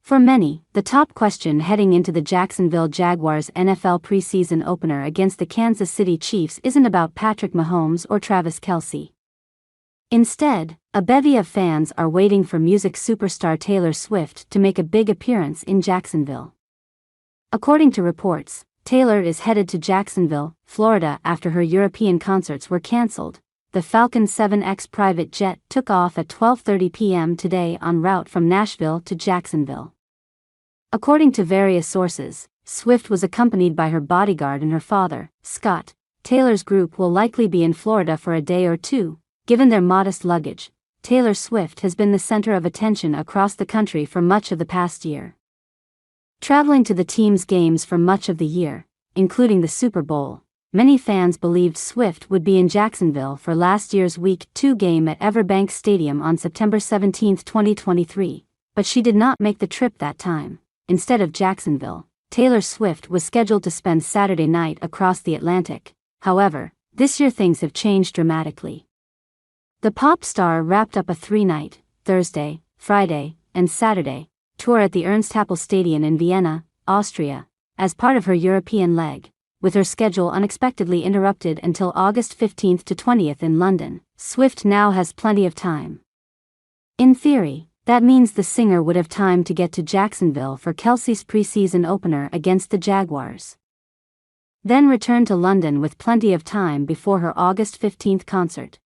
For many, the top question heading into the Jacksonville Jaguars NFL preseason opener against the Kansas City Chiefs isn't about Patrick Mahomes or Travis Kelce. Instead, a bevy of fans are waiting for music superstar Taylor Swift to make a big appearance in Jacksonville. According to reports, Taylor is headed to Jacksonville, Florida after her European concerts were cancelled. The Falcon 7X private jet took off at 12:30 p.m. today en route from Nashville to Jacksonville. According to various sources, Swift was accompanied by her bodyguard and her father, Scott. Taylor's group will likely be in Florida for a day or two. Given their modest luggage, Taylor Swift has been the center of attention across the country for much of the past year. Traveling to the team's games for much of the year, including the Super Bowl, many fans believed Swift would be in Jacksonville for last year's Week 2 game at Everbank Stadium on September 17, 2023, but she did not make the trip that time. Instead of Jacksonville, Taylor Swift was scheduled to spend Saturday night across the Atlantic. However, this year things have changed dramatically. The pop star wrapped up a 3-night, Thursday, Friday, and Saturday, tour at the Ernst-Happel Stadion in Vienna, Austria, as part of her European leg, with her schedule unexpectedly interrupted until August 15 to 20th in London. Swift now has plenty of time. In theory, that means the singer would have time to get to Jacksonville for Kelce's preseason opener against the Jaguars. Then return to London with plenty of time before her August 15 concert.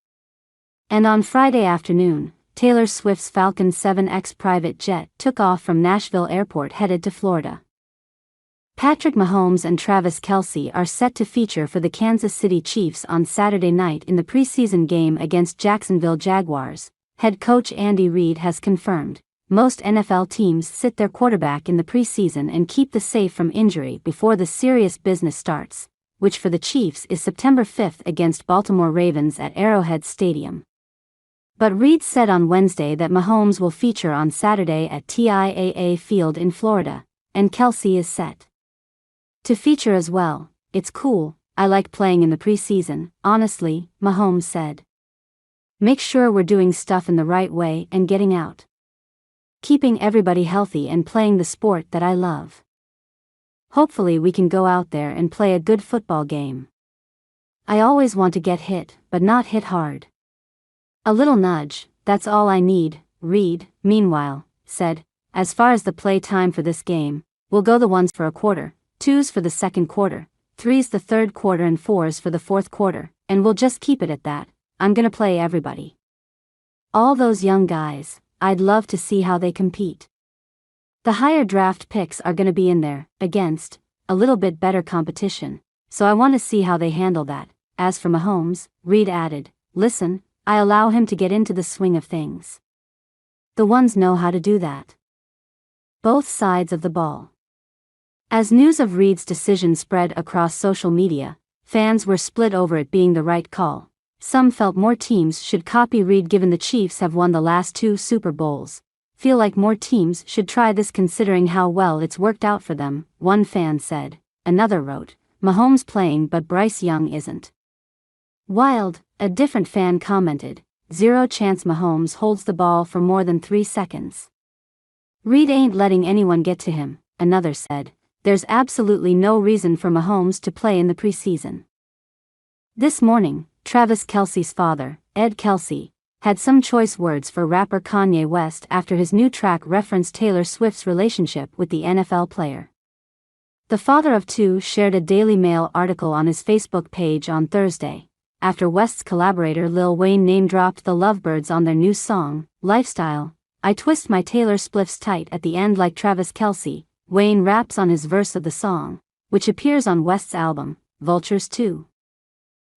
And on Friday afternoon, Taylor Swift's Falcon 7X private jet took off from Nashville Airport headed to Florida. Patrick Mahomes and Travis Kelce are set to feature for the Kansas City Chiefs on Saturday night in the preseason game against Jacksonville Jaguars. Head coach Andy Reid has confirmed, most NFL teams sit their quarterback in the preseason and keep the safe from injury before the serious business starts, which for the Chiefs is September 5 against Baltimore Ravens at Arrowhead Stadium. But Reid said on Wednesday that Mahomes will feature on Saturday at TIAA Field in Florida, and Kelce is set to feature as well. "It's cool, I like playing in the preseason, honestly," Mahomes said. "Make sure we're doing stuff in the right way and getting out. Keeping everybody healthy and playing the sport that I love. Hopefully we can go out there and play a good football game. I always want to get hit, but not hit hard. A little nudge, that's all I need," Reid, meanwhile, said. "As far as the play time for this game, we'll go the 1s for a quarter, 2s for the second quarter, 3s the third quarter and 4s for the fourth quarter, and we'll just keep it at that. I'm gonna play everybody. All those young guys, I'd love to see how they compete. The higher draft picks are gonna be in there, against a little bit better competition, so I want to see how they handle that." As for Mahomes, Reid added, "Listen, I allow him to get into the swing of things. The ones know how to do that. Both sides of the ball." As news of Reid's decision spread across social media, fans were split over it being the right call. Some felt more teams should copy Reid given the Chiefs have won the last 2 Super Bowls. "Feel like more teams should try this considering how well it's worked out for them," one fan said. Another wrote, "Mahomes playing but Bryce Young isn't." "Wild," a different fan commented, "Zero chance Mahomes holds the ball for more than 3 seconds. Reid ain't letting anyone get to him," another said. "There's absolutely no reason for Mahomes to play in the preseason." This morning, Travis Kelce's father, Ed Kelce, had some choice words for rapper Kanye West after his new track referenced Taylor Swift's relationship with the NFL player. The father of 2 shared a Daily Mail article on his Facebook page on Thursday, after West's collaborator Lil Wayne name-dropped the Lovebirds on their new song, Lifestyle. "I twist my Taylor spliffs tight at the end like Travis Kelce," Wayne raps on his verse of the song, which appears on West's album, Vultures 2.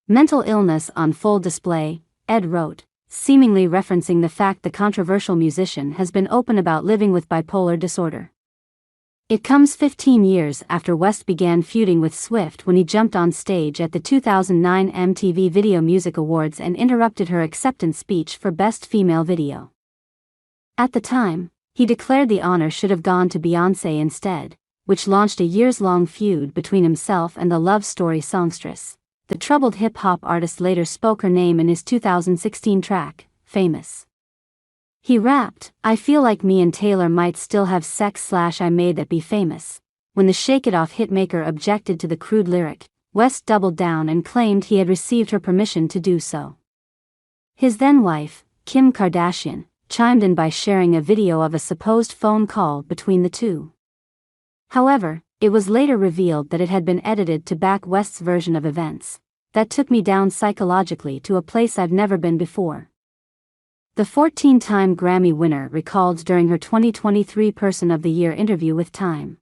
"Mental illness on full display," Ed wrote, seemingly referencing the fact the controversial musician has been open about living with bipolar disorder. It comes 15 years after West began feuding with Swift when he jumped on stage at the 2009 MTV Video Music Awards and interrupted her acceptance speech for Best Female Video. At the time, he declared the honor should have gone to Beyoncé instead, which launched a years-long feud between himself and the Love Story songstress. The troubled hip-hop artist later spoke her name in his 2016 track, Famous. He rapped, "I feel like me and Taylor might still have sex / I made that be famous." When the Shake It Off hitmaker objected to the crude lyric, West doubled down and claimed he had received her permission to do so. His then-wife, Kim Kardashian, chimed in by sharing a video of a supposed phone call between the two. However, it was later revealed that it had been edited to back West's version of events. "That took me down psychologically to a place I've never been before." The 14-time Grammy winner recalled during her 2023 Person of the Year interview with Time.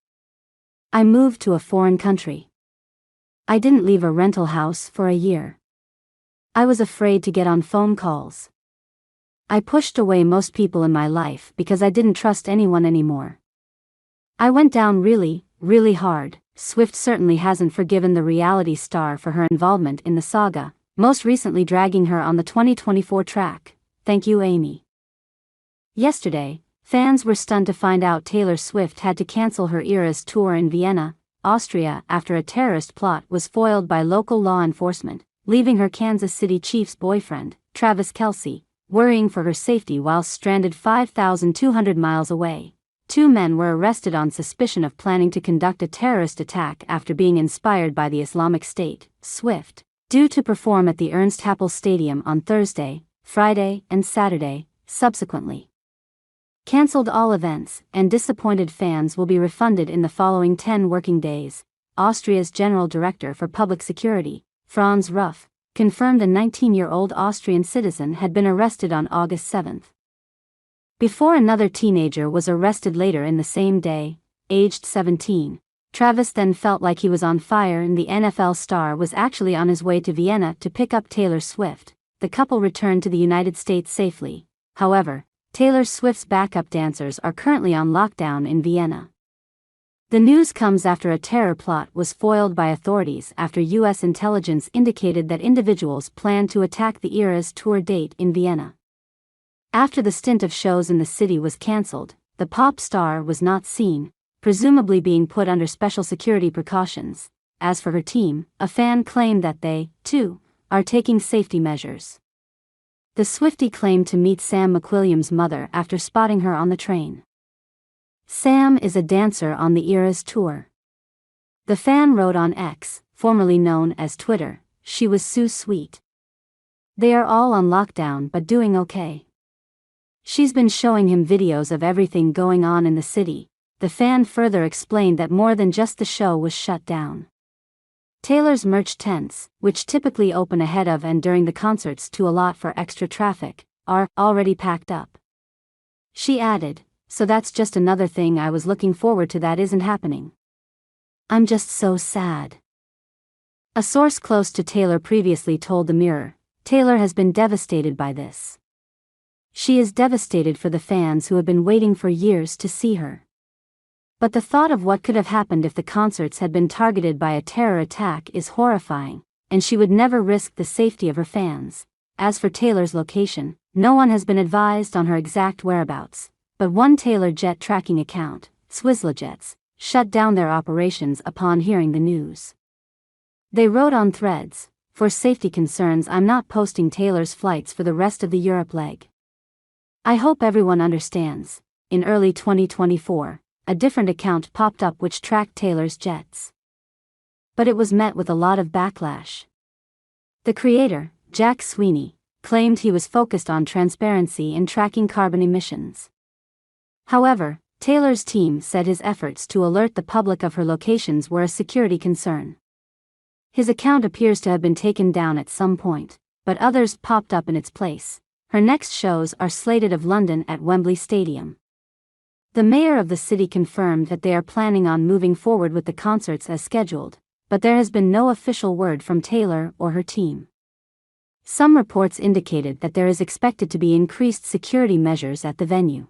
"I moved to a foreign country. I didn't leave a rental house for a year. I was afraid to get on phone calls. I pushed away most people in my life because I didn't trust anyone anymore. I went down really, really hard." Swift certainly hasn't forgiven the reality star for her involvement in the saga, most recently dragging her on the 2024 track, "Thank You Amy." Yesterday, fans were stunned to find out Taylor Swift had to cancel her Eras tour in Vienna, Austria after a terrorist plot was foiled by local law enforcement, leaving her Kansas City Chiefs boyfriend, Travis Kelce, worrying for her safety while stranded 5,200 miles away. 2 men were arrested on suspicion of planning to conduct a terrorist attack after being inspired by the Islamic State. Swift, due to perform at the Ernst Happel Stadium on Thursday, Friday, and Saturday, subsequently canceled all events, and disappointed fans will be refunded in the following 10 working days. Austria's General Director for Public Security, Franz Ruff, confirmed a 19-year-old Austrian citizen had been arrested on August 7. Before another teenager was arrested later in the same day, aged 17. Travis then felt like he was on fire and the NFL star was actually on his way to Vienna to pick up Taylor Swift. The couple returned to the United States safely. However, Taylor Swift's backup dancers are currently on lockdown in Vienna. The news comes after a terror plot was foiled by authorities after U.S. intelligence indicated that individuals planned to attack the Eras tour date in Vienna. After the stint of shows in the city was cancelled, the pop star was not seen, presumably being put under special security precautions. As for her team, a fan claimed that they, too, are taking safety measures. The Swiftie claimed to meet Sam McWilliams' mother after spotting her on the train. Sam is a dancer on the Eras tour. The fan wrote on X, formerly known as Twitter, "She was so sweet. They are all on lockdown but doing okay. She's been showing him videos of everything going on in the city." The fan further explained that more than just the show was shut down. Taylor's merch tents, which typically open ahead of and during the concerts to allot for extra traffic, are already packed up. She added, "So that's just another thing I was looking forward to that isn't happening. I'm just so sad." A source close to Taylor previously told The Mirror, "Taylor has been devastated by this. She is devastated for the fans who have been waiting for years to see her. But the thought of what could have happened if the concerts had been targeted by a terror attack is horrifying, and she would never risk the safety of her fans." As for Taylor's location, no one has been advised on her exact whereabouts, but one Taylor jet tracking account, Swizzlejets, shut down their operations upon hearing the news. They wrote on Threads, "For safety concerns, I'm not posting Taylor's flights for the rest of the Europe leg. I hope everyone understands." In early 2024, a different account popped up which tracked Taylor's jets. But it was met with a lot of backlash. The creator, Jack Sweeney, claimed he was focused on transparency in tracking carbon emissions. However, Taylor's team said his efforts to alert the public of her locations were a security concern. His account appears to have been taken down at some point, but others popped up in its place. Her next shows are slated of London at Wembley Stadium. The mayor of the city confirmed that they are planning on moving forward with the concerts as scheduled, but there has been no official word from Taylor or her team. Some reports indicated that there is expected to be increased security measures at the venue.